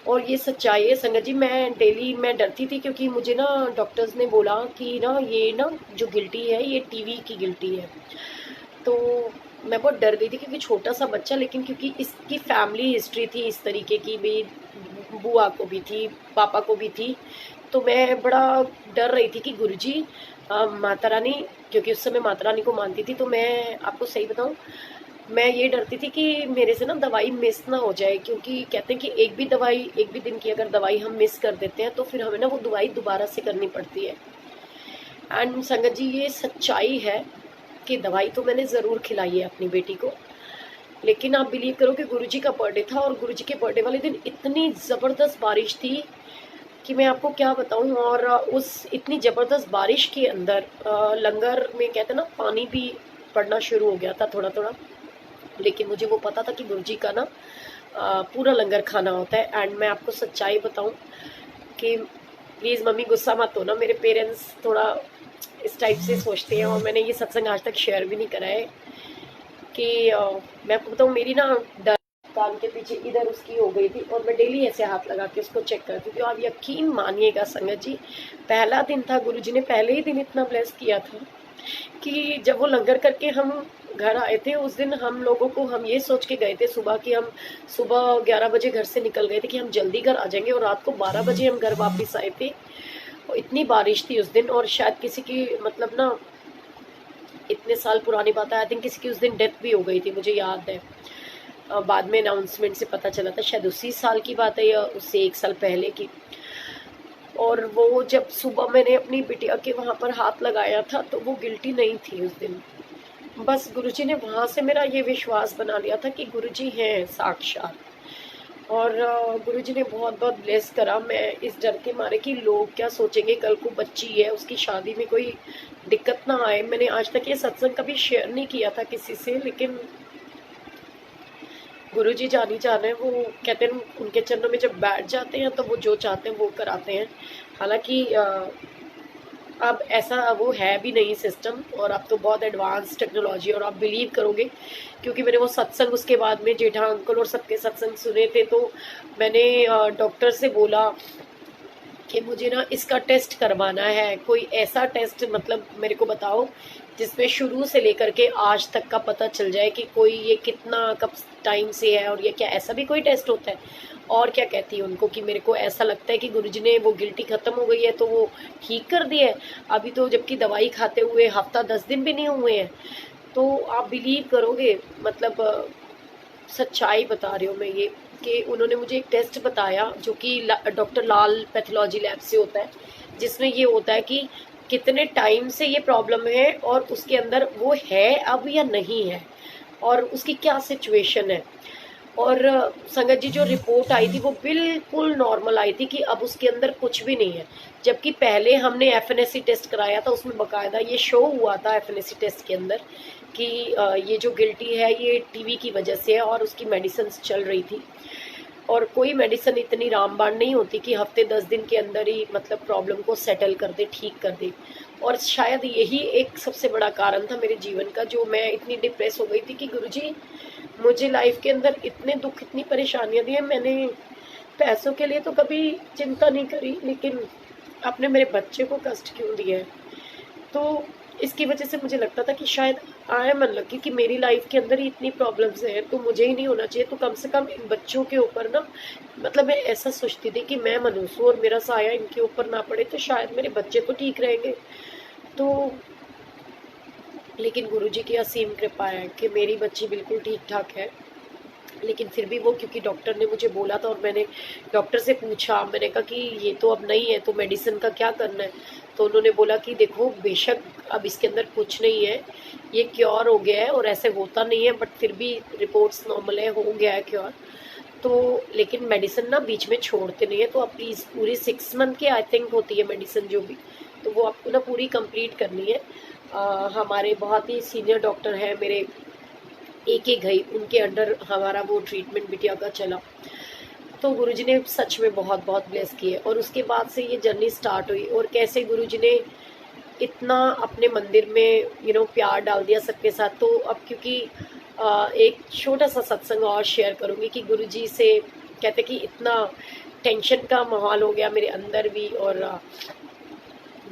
और ये सच्चाई है संगत जी। मैं डरती थी, क्योंकि मुझे ना डॉक्टर्स ने बोला कि ना ये ना जो गिल्टी है ये टीवी की गिल्टी है। तो मैं बहुत डर गई थी, क्योंकि छोटा सा बच्चा, लेकिन क्योंकि इसकी फैमिली हिस्ट्री थी इस तरीके की भी, बुआ को भी थी, पापा को भी थी। तो मैं बड़ा डर रही थी कि गुरुजी माता रानी, क्योंकि उस समय माता रानी को मानती थी। तो मैं आपको सही बताऊं, मैं ये डरती थी कि मेरे से ना दवाई मिस ना हो जाए, क्योंकि कहते हैं कि एक भी दिन की अगर दवाई हम मिस कर देते हैं तो फिर हमें ना वो दवाई दोबारा से करनी पड़ती है। एंड संगत जी ये सच्चाई है कि दवाई तो मैंने ज़रूर खिलाई है अपनी बेटी को, लेकिन आप बिलीव करो कि गुरुजी का बर्थडे था, और गुरुजी के बर्थडे वाले दिन इतनी ज़बरदस्त बारिश थी कि मैं आपको क्या बताऊं। और उस इतनी ज़बरदस्त बारिश के अंदर लंगर में कहते हैं ना पानी भी पड़ना शुरू हो गया था थोड़ा थोड़ा, लेकिन मुझे वो पता था कि गुरुजी का ना पूरा लंगर खाना होता है। एंड मैं आपको सच्चाई बताऊं कि प्लीज़ मम्मी गुस्सा मत हो ना, मेरे पेरेंट्स थोड़ा इस टाइप से सोचते हैं, और मैंने ये सत्संग आज तक शेयर भी नहीं करा है कि मैं आपको बताऊँ, मेरी ना डर कान के पीछे इधर उसकी हो गई थी, और मैं डेली ऐसे हाथ लगा के उसको चेक करती थी। और आप यकीन मानिएगा संगत जी, पहला दिन था, गुरुजी ने पहले ही दिन इतना ब्लेस किया था कि जब वो लंगर करके हम घर आए थे उस दिन, हम लोगों को, हम ये सोच के गए थे सुबह कि हम सुबह 11 बजे घर से निकल गए थे कि हम जल्दी घर आ जाएंगे, और रात को 12 बजे हम घर वापस आए थे। और इतनी बारिश थी उस दिन, और शायद किसी की मतलब ना, इतने साल पुरानी बात है, आई थिंक किसी की उस दिन डेथ भी हो गई थी, मुझे याद है। बाद में अनाउंसमेंट से पता चला था, शायद उसी साल की बात है या उससे 1 साल पहले की। और वो जब सुबह मैंने अपनी बिटिया के वहाँ पर हाथ लगाया था तो वो गिल्टी नहीं थी उस दिन। बस गुरुजी ने वहाँ से मेरा ये विश्वास बना लिया था कि गुरुजी हैं साक्षात। और गुरुजी ने बहुत बहुत ब्लेस करा। मैं इस डर के मारे कि लोग क्या सोचेंगे, कल को बच्ची है, उसकी शादी में कोई दिक्कत ना आए। मैंने आज तक ये सत्संग कभी शेयर नहीं किया था किसी से, लेकिन गुरुजी जानी जाने हैं, वो कहते हैं उनके चरणों में जब बैठ जाते हैं तो वो जो चाहते हैं वो कराते हैं। हालांकि अब ऐसा वो है भी नहीं सिस्टम, और अब तो बहुत एडवांस टेक्नोलॉजी, और आप बिलीव करोगे, क्योंकि मैंने वो सत्संग उसके बाद में जेठा अंकल और सबके सत्संग सुने थे, तो मैंने डॉक्टर से बोला कि मुझे ना इसका टेस्ट करवाना है, कोई ऐसा टेस्ट मतलब मेरे को बताओ जिसमें शुरू से लेकर के आज तक का पता चल जाए कि कोई ये कितना कब टाइम से है, और ये क्या ऐसा भी कोई टेस्ट होता है। और क्या कहती है उनको कि मेरे को ऐसा लगता है कि गुरुजी ने वो गिल्टी खत्म हो गई है तो वो ठीक कर दिया है, अभी तो जबकि दवाई खाते हुए हफ्ता 10 दिन भी नहीं हुए हैं। तो आप बिलीव करोगे, मतलब सच्चाई बता रही हूँ मैं ये, कि उन्होंने मुझे एक टेस्ट बताया जो कि डॉक्टर लाल पैथोलॉजी लैब से होता है, जिसमें ये होता है कि कितने टाइम से ये प्रॉब्लम है, और उसके अंदर वो है अब या नहीं है, और उसकी क्या सिचुएशन है। और संगत जी जो रिपोर्ट आई थी वो बिल्कुल नॉर्मल आई थी कि अब उसके अंदर कुछ भी नहीं है। जबकि पहले हमने एफएनएससी टेस्ट कराया था, उसमें बकायदा ये शो हुआ था एफएनएससी टेस्ट के अंदर कि ये जो गिल्टी है ये टीवी की वजह से है, और उसकी मेडिसिन चल रही थी। और कोई मेडिसिन इतनी रामबाण नहीं होती कि हफ्ते 10 दिन के अंदर ही मतलब प्रॉब्लम को सेटल कर दे, ठीक कर दे। और शायद यही एक सबसे बड़ा कारण था मेरे जीवन का, जो मैं इतनी डिप्रेस हो गई थी कि गुरुजी मुझे लाइफ के अंदर इतने दुख, इतनी परेशानियां दी है। मैंने पैसों के लिए तो कभी चिंता नहीं करी, लेकिन आपने मेरे बच्चे को कष्ट क्यों दिया है। तो इसकी वजह से मुझे लगता था कि शायद आई एम अनलकी कि मेरी लाइफ के अंदर ही इतनी प्रॉब्लम्स हैं, तो मुझे ही नहीं होना चाहिए, तो कम से कम इन बच्चों के ऊपर ना, मतलब मैं ऐसा सोचती थी कि मैं मनुष्य हूँ और मेरा साया इनके ऊपर ना पड़े, तो शायद मेरे बच्चे तो ठीक रहेंगे। तो लेकिन गुरुजी की असीम कृपा है कि मेरी बच्ची बिल्कुल ठीक ठाक है। लेकिन फिर भी वो, क्योंकि डॉक्टर ने मुझे बोला था और मैंने डॉक्टर से पूछा, मैंने कहा कि ये तो अब नहीं है तो मेडिसिन का क्या करना है। तो उन्होंने बोला कि देखो बेशक अब इसके अंदर कुछ नहीं है, ये क्योर हो गया है, और ऐसे होता नहीं है, बट फिर भी रिपोर्ट्स नॉर्मल है, हो गया है क्योर। तो लेकिन मेडिसिन ना बीच में छोड़ते नहीं है, तो आप प्लीज़ पूरी 6 मंथ की आई थिंक होती है मेडिसिन जो भी, तो वो आपको ना पूरी कंप्लीट करनी है। हमारे बहुत ही सीनियर डॉक्टर हैं मेरे, एक एक घई उनके अंडर हमारा वो ट्रीटमेंट बिटिया का चला। तो गुरुजी ने सच में बहुत बहुत ब्लेस किए, और उसके बाद से ये जर्नी स्टार्ट हुई। और कैसे गुरुजी ने इतना अपने मंदिर में प्यार डाल दिया सबके साथ। तो अब क्योंकि एक छोटा सा सत्संग और शेयर करूँगी कि गुरुजी से कहते कि इतना टेंशन का माहौल हो गया मेरे अंदर भी, और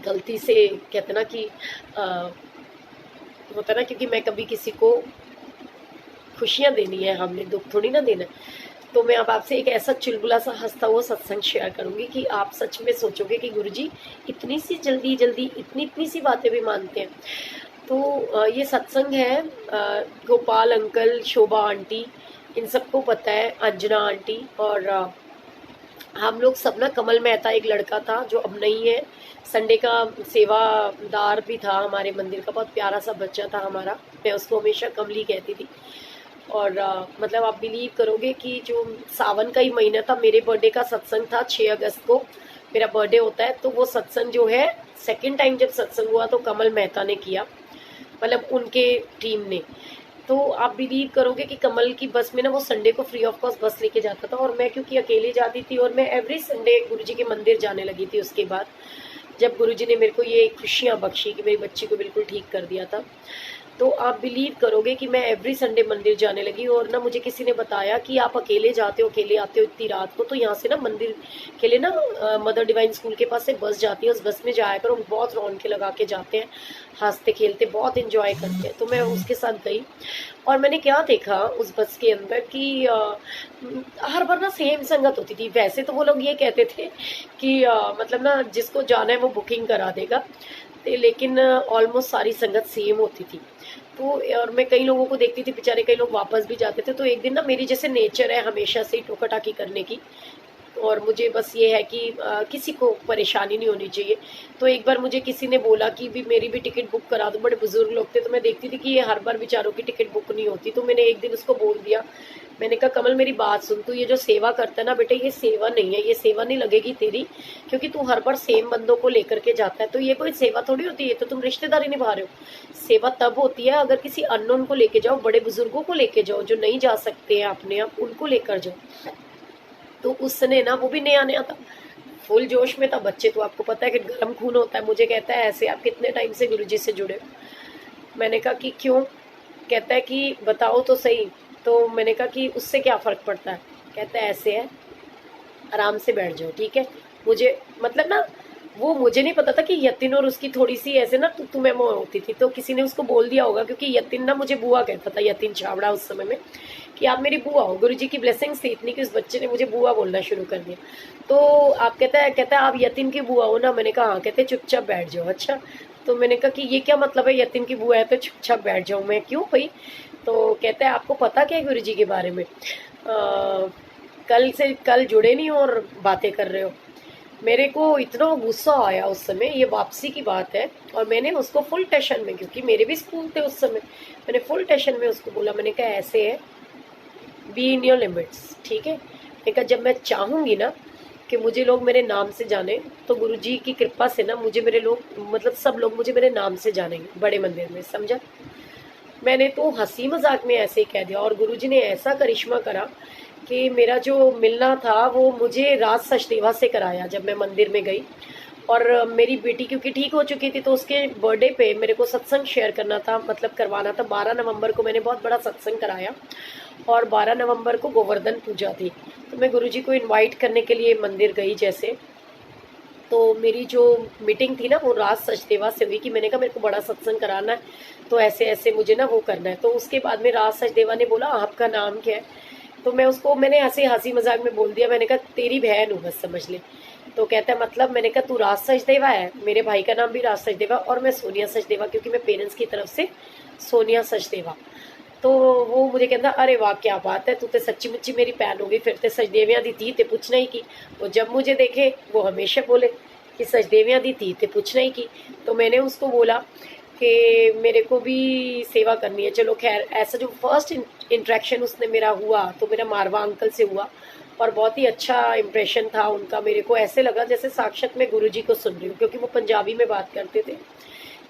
गलती से कहते ना कि होता ना, क्योंकि मैं कभी किसी को खुशियाँ देनी है, हमने दुख थोड़ी ना देना है। तो मैं अब आपसे एक ऐसा चुलबुला सा हंसता हुआ सत्संग शेयर करूंगी कि आप सच में सोचोगे कि गुरुजी इतनी सी जल्दी जल्दी इतनी सी बातें भी मानते हैं। तो ये सत्संग है गोपाल अंकल, शोभा आंटी, इन सबको पता है, अंजना आंटी, और हम लोग सब ना, कमल मेहता एक लड़का था जो अब नहीं है, संडे का सेवादार भी था हमारे मंदिर का, बहुत प्यारा सा बच्चा था हमारा, मैं उसको हमेशा कमली कहती थी। और मतलब आप बिलीव करोगे कि जो सावन का ही महीना था, मेरे बर्थडे का सत्संग था, 6 अगस्त को मेरा बर्थडे होता है, तो वो सत्संग जो है सेकंड टाइम जब सत्संग हुआ तो कमल मेहता ने किया, मतलब उनके टीम ने। तो आप बिलीव करोगे कि कमल की बस में ना वो संडे को फ्री ऑफ कॉस्ट बस लेके जाता था, और मैं क्योंकि अकेले जाती थी और मैं एवरी संडे गुरुजी के मंदिर जाने लगी थी उसके बाद, जब गुरुजी ने मेरे को ये खुशियाँ बख्शी कि मेरी बच्ची को बिल्कुल ठीक कर दिया था। तो आप बिलीव करोगे कि मैं एवरी संडे मंदिर जाने लगी। और ना मुझे किसी ने बताया कि आप अकेले जाते हो, अकेले आते हो इतनी रात को, तो यहाँ से ना मंदिर के लिए ना मदर डिवाइन स्कूल के पास से बस जाती है, उस बस में जाया करो, बहुत रौनकें लगा के जाते हैं, हंसते खेलते बहुत इंजॉय करते हैं। तो मैं उसके साथ गई, और मैंने क्या देखा उस बस के अंदर कि हर बार ना सेम संगत होती थी। वैसे तो वो लोग ये कहते थे कि मतलब ना जिसको जाना है वो बुकिंग करा देगा, लेकिन ऑलमोस्ट सारी संगत सेम होती थी। तो और मैं कई लोगों को देखती थी, बेचारे कई लोग वापस भी जाते थे। तो एक दिन ना, मेरी जैसे नेचर है हमेशा से टोका टाकी करने की, और मुझे बस ये है कि किसी को परेशानी नहीं होनी चाहिए। तो एक बार मुझे किसी ने बोला कि भी मेरी भी टिकट बुक करा दो, बड़े बुजुर्ग लोग थे, तो मैं देखती थी कि ये हर बार बेचारों की टिकट बुक नहीं होती। तो मैंने एक दिन उसको बोल दिया, मैंने कहा कमल मेरी बात सुन, तू ये जो सेवा करता है ना बेटे, ये सेवा नहीं है, ये सेवा नहीं लगेगी तेरी, क्योंकि तू हर बार सेम बंदों को लेकर के जाता है, तो ये कोई सेवा थोड़ी होती है, तो तुम रिश्तेदारी निभा रहे हो। सेवा तब होती है अगर किसी अननोन को लेके जाओ, बड़े बुजुर्गों को लेके जाओ जो नहीं जा सकते हैं अपने आप, उनको लेकर जाओ। तो उसने ना, वो भी नया नया था, फुल जोश में था, बच्चे तो आपको पता है कि गर्म खून होता है। मुझे कहता है ऐसे आप कितने टाइम से गुरुजी से जुड़े हो? मैंने कहा कि क्यों? कहता है कि बताओ तो सही। तो मैंने कहा कि उससे क्या फ़र्क पड़ता है? कहता है ऐसे है, आराम से बैठ जाओ, ठीक है। मुझे मतलब ना, वो मुझे नहीं पता था कि यतिन और उसकी थोड़ी सी ऐसे ना तू मैं मोह होती थी, तो किसी ने उसको बोल दिया होगा, क्योंकि यतिन ना मुझे बुआ कहता था, यतिन छावड़ा उस समय में, कि आप मेरी बुआ हो। गुरुजी की ब्लेसिंग्स थी इतनी कि उस बच्चे ने मुझे बुआ बोलना शुरू कर दिया। तो आप कहता है आप यतिन की बुआ हो ना? मैंने कहा हाँ। कहते चुपचाप बैठ जाओ। अच्छा, तो मैंने कहा कि ये क्या मतलब है, यतिन की बुआ है तो चुपचाप बैठ जाऊँ? मैं क्यों भाई? तो कहता है आपको पता क्या है गुरुजी के बारे में? कल जुड़े नहीं और बातें कर रहे हो। मेरे को इतना गुस्सा आया उस समय, ये वापसी की बात है, और मैंने उसको फुल टेंशन में, क्योंकि मेरे भी स्कूल थे उस समय, मैंने फुल टेंशन में उसको बोला, मैंने कहा ऐसे है, बी इन योर लिमिट्स, ठीक है। मैंने कहा जब मैं चाहूँगी ना कि मुझे लोग मेरे नाम से जाने, तो गुरुजी की कृपा से ना मुझे मेरे लोग, मतलब सब लोग मुझे मेरे नाम से जानेंगे बड़े मंदिर में, समझा? मैंने तो हंसी मजाक में ऐसे ही कह दिया, और गुरुजी ने ऐसा करिश्मा करा कि मेरा जो मिलना था वो मुझे राज सचदेवा से कराया जब मैं मंदिर में गई। और मेरी बेटी क्योंकि ठीक हो चुकी थी, तो उसके बर्थडे पे मेरे को सत्संग शेयर करना था, मतलब करवाना था। 12 नवंबर को मैंने बहुत बड़ा सत्संग कराया, और 12 नवंबर को गोवर्धन पूजा थी, तो मैं गुरुजी को इनवाइट करने के लिए मंदिर गई। जैसे तो मेरी जो मीटिंग थी ना वो राज सचदेवा से हुई, कि मैंने कहा मेरे को बड़ा सत्संग कराना है, तो ऐसे ऐसे मुझे ना वो करना है। तो उसके बाद में राज सचदेवा ने बोला आपका नाम क्या है? तो मैंने ऐसे हंसी मजाक में बोल दिया, मैंने कहा तेरी बहन हूँ बस, समझ ले। तो कहता है मतलब? मैंने कहा तू राज सचदेवा है, मेरे भाई का नाम भी राज सचदेवा, और मैं सोनिया सचदेवा, क्योंकि मैं पेरेंट्स की तरफ से सोनिया सचदेवा। तो वो मुझे कहता अरे वाह क्या बात है, तू तो सच्ची मुच्ची मेरी भैन होगी, फिर तो सचदेवियां दी थी ते पूछना ही की। वो जब मुझे देखे वो हमेशा बोले कि सचदेवियां दी थी ते पूछना ही की। तो मैंने उसको बोला कि मेरे को भी सेवा करनी है। चलो खैर, ऐसा जो फर्स्ट इंटरेक्शन उसने मेरा हुआ तो मेरा मारवा अंकल से हुआ, और बहुत ही अच्छा इम्प्रेशन था उनका। मेरे को ऐसे लगा जैसे साक्षात मैं गुरुजी को सुन रही हूँ, क्योंकि वो पंजाबी में बात करते थे।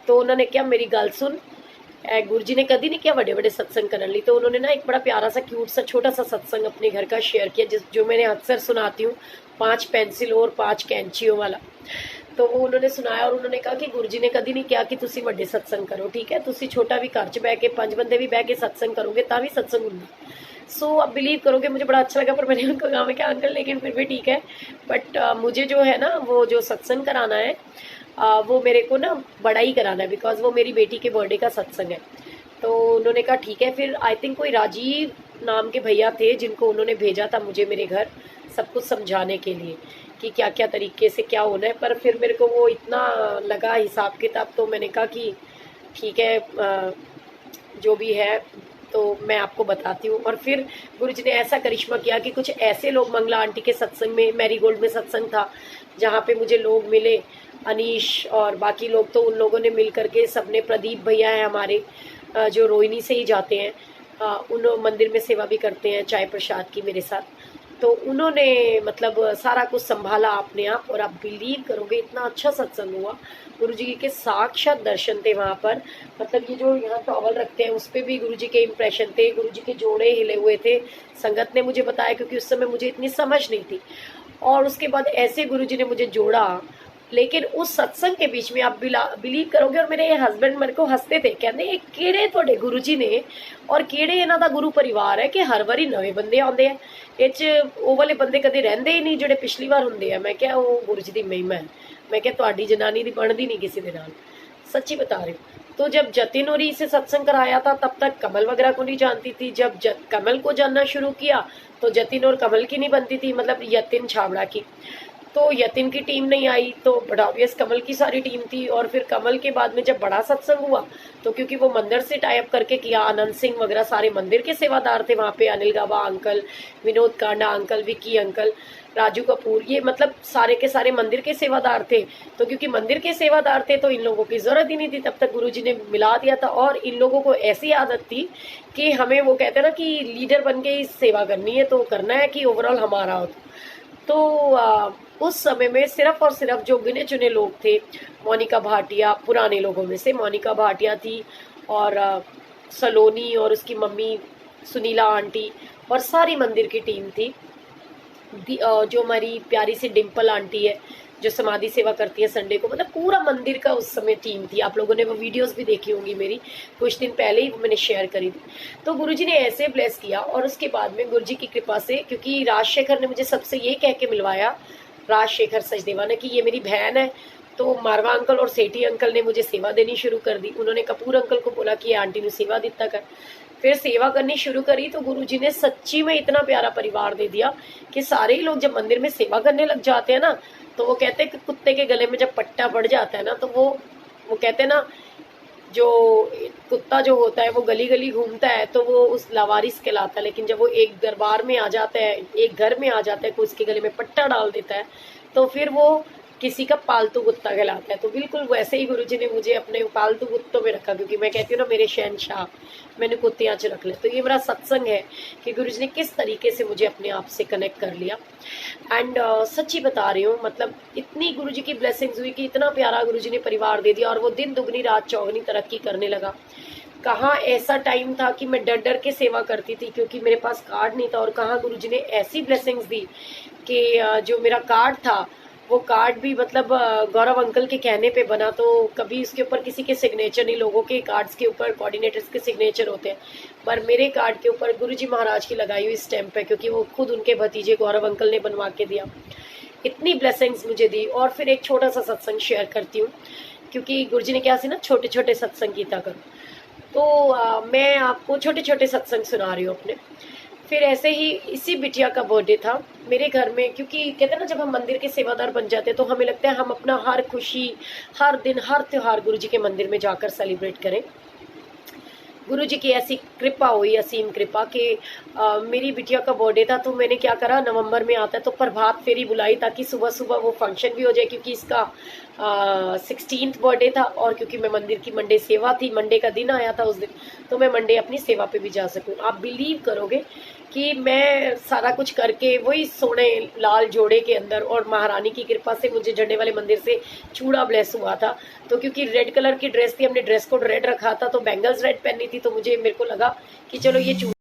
तो उन्होंने क्या, मेरी गल सुन, गुरुजी ने कभी नहीं किया बड़े बड़े सत्संग करने ली, तो उन्होंने ना एक बड़ा प्यारा सा क्यूट सा छोटा सा सत्संग अपने घर का शेयर किया, जिस जो मैंने अक्सर सुनाती हूँ, 5 पेंसिल और 5 कैंचियों वाला। तो वो उन्होंने सुनाया और उन्होंने कहा कि गुरुजी ने कभी नहीं किया कि तुसी बड़े सत्संग करो, ठीक है, तुसी छोटा भी घर च बह के 5 बंदे भी बह के सत्संग करोगे ता भी सत्संग होंगे। सो अब बिलीव करोगे, मुझे बड़ा अच्छा लगा, पर मैंने उनको कहा मैं क्या अंकल, लेकिन फिर भी ठीक है, बट मुझे जो है ना वो जो सत्संग कराना है वो मेरे को ना बड़ा ही कराना है, बिकॉज वो मेरी बेटी के बर्थडे का सत्संग है। तो उन्होंने कहा ठीक है। फिर आई थिंक कोई राजीव नाम के भैया थे जिनको उन्होंने भेजा था मुझे मेरे घर सब कुछ समझाने के लिए कि क्या क्या तरीके से क्या होना है। पर फिर मेरे को वो इतना लगा हिसाब किताब, तो मैंने कहा कि ठीक है, जो भी है तो मैं आपको बताती हूँ। और फिर गुरुजी ने ऐसा करिश्मा किया कि कुछ ऐसे लोग, मंगला आंटी के सत्संग में, मैरीगोल्ड में सत्संग था जहाँ पे मुझे लोग मिले, अनीश और बाकी लोग, तो उन लोगों ने मिल करके सबने, प्रदीप भैया हैं हमारे जो रोहिणी से ही जाते हैं, उन मंदिर में सेवा भी करते हैं चाय प्रसाद की मेरे साथ, तो उन्होंने मतलब सारा कुछ संभाला अपने आप। और आप बिलीव करोगे इतना अच्छा सत्संग हुआ, गुरुजी के साक्षात दर्शन थे वहाँ पर। मतलब ये जो यहाँ टॉवल रखते हैं उस पर भी गुरुजी के इम्प्रेशन थे, गुरुजी के जोड़े हिले हुए थे, संगत ने मुझे बताया, क्योंकि उस समय मुझे इतनी समझ नहीं थी। और उसके बाद ऐसे गुरुजी ने मुझे जोड़ा, लेकिन उस सत्संग के बीच में आप बिलीव करोगे, और मेरे हस्बैंड मेरे को हंसते थे, कहते किहड़े तुहाडे गुरु जी ने और किहड़े इन्हां दा गुरु परिवार है कि हर वारी नवे बंदे आउंदे हैं, इह च ओह वाले बंदे कदे रहिंदे ही नहीं जिहड़े पिछली बार हुंदे आ। मैं क्या, वो गुरु जी दी महिमा है। मैं क्या, तुहाडी जनानी दी बनदी नहीं किसी दे नाल, सच्ची बता रही हूँ। तो जब जतिन और से सत्संग कराया था तब तक कमल वगैरह को नहीं जानती थी। जब कमल को जानना शुरू किया तो जतिन और कमल की नहीं बनती थी, मतलब यतिन छाबड़ा की। तो यतिन की टीम नहीं आई तो बड़ा ऑब्वियस कमल की सारी टीम थी। और फिर कमल के बाद में जब बड़ा सत्संग हुआ तो क्योंकि वो मंदिर से टाइप करके किया, आनंद सिंह वगैरह सारे मंदिर के सेवादार थे वहाँ पे, Anil Gaba uncle, Vinod Kanda uncle, Vicky uncle, Raju Kapoor, ये मतलब सारे के सारे मंदिर के सेवादार थे। तो क्योंकि मंदिर के सेवादार थे तो इन लोगों की जरूरत ही नहीं थी, तब तक गुरुजी ने मिला दिया था। और इन लोगों को ऐसी आदत थी कि हमें, वो कहते हैं ना कि लीडर बन के ही सेवा करनी है, तो करना है कि ओवरऑल हमारा हो। तो उस समय में सिर्फ और सिर्फ जो गिने चुने लोग थे, मोनिका भाटिया, पुराने लोगों में से मोनिका भाटिया थी, और सलोनी और उसकी मम्मी सुनीला आंटी, और सारी मंदिर की टीम थी। जो हमारी प्यारी सी डिम्पल आंटी है जो समाधि सेवा करती है संडे को, मतलब पूरा मंदिर का उस समय टीम थी। आप लोगों ने वो वीडियोस भी देखी होंगी मेरी, कुछ दिन पहले ही मैंने शेयर करी थी। तो गुरुजी ने ऐसे ब्लेस किया। और उसके बाद में गुरुजी की कृपा से, क्योंकि राजशेखर ने मुझे सबसे ये कह के मिलवाया, राजशेखर सचदेवा ने, कि ये मेरी बहन है, तो मारवा अंकल और सेठी अंकल ने मुझे सेवा देनी शुरू कर दी। उन्होंने कपूर अंकल को बोला कि ये आंटी ने सेवा दिता कर, फिर सेवा करनी शुरू करी। तो गुरुजी ने सच्ची में इतना प्यारा परिवार दे दिया कि सारे ही लोग जब मंदिर में सेवा करने लग जाते हैं ना, तो वो कहते हैं कि कुत्ते के गले में जब पट्टा पड़ जाता है ना, तो वो कहते हैं ना, जो कुत्ता जो होता है वो गली गली घूमता है तो वो उस लावारिस कहलाता है, लेकिन जब वो एक दरबार में आ जाता है, एक घर में आ जाता है, कोई उसके गले में पट्टा डाल देता है, तो फिर वो किसी का पालतू कुत्ता कहलाता है। तो बिल्कुल वैसे ही गुरुजी ने मुझे अपने पालतू कुत्तों में रखा, क्योंकि मैं कहती हूँ ना, मेरे शहनशाह, मैंने कुत्तियाँ च रख ले। तो ये मेरा सत्संग है कि गुरुजी ने किस तरीके से मुझे अपने आप से कनेक्ट कर लिया। एंड सच्ची बता रही हूँ, मतलब इतनी गुरुजी की ब्लेसिंग्स हुई कि इतना प्यारा गुरुजी ने परिवार दे दिया, और वो दिन दुगनी रात चौगनी तरक्की करने लगा। कहाँ ऐसा टाइम था कि मैं डर डर के सेवा करती थी क्योंकि मेरे पास कार्ड नहीं था, और कहाँ गुरुजी ने ऐसी ब्लेसिंग्स दी कि जो मेरा कार्ड था वो कार्ड भी मतलब गौरव अंकल के कहने पे बना। तो कभी उसके ऊपर किसी के सिग्नेचर नहीं, लोगों के कार्ड्स के ऊपर कोऑर्डिनेटर्स के सिग्नेचर होते हैं, पर मेरे कार्ड के ऊपर गुरुजी महाराज की लगाई हुई स्टैंप है, क्योंकि वो खुद उनके भतीजे गौरव अंकल ने बनवा के दिया। इतनी ब्लेसिंग्स मुझे दी। और फिर एक छोटा सा सत्संग शेयर करती हूँ, क्योंकि गुरुजी ने क्या सी ना, छोटे छोटे सत्संग कीता करो, तो मैं आपको छोटे छोटे सत्संग सुना रही हूँ अपने। फिर ऐसे ही इसी बिटिया का बर्थडे था मेरे घर में, क्योंकि कहते हैं ना, जब हम मंदिर के सेवादार बन जाते हैं तो हमें लगता है हम अपना हर खुशी, हर दिन, हर त्योहार गुरुजी के मंदिर में जाकर सेलिब्रेट करें। गुरु जी की ऐसी कृपा हुई, असीम कृपा कि मेरी बिटिया का बर्थडे था, तो मैंने क्या करा, नवंबर में आता है तो प्रभात फेरी बुलाई ताकि सुबह सुबह वो फंक्शन भी हो जाए, क्योंकि इसका 16th बर्थडे था, और क्योंकि मैं मंदिर की मंडे सेवा थी, मंडे का दिन आया था उस दिन, तो मैं मंडे अपनी सेवा पे भी जा सकूं। आप बिलीव करोगे कि मैं सारा कुछ करके वही सोने लाल जोड़े के अंदर, और महारानी की कृपा से मुझे झंडे वाले मंदिर से चूड़ा ब्लेस हुआ था। तो क्योंकि रेड कलर की ड्रेस थी, हमने ड्रेस कोड रेड रखा था, तो बैंगल्स रेड पहननी थी, तो मेरे को लगा कि चलो ये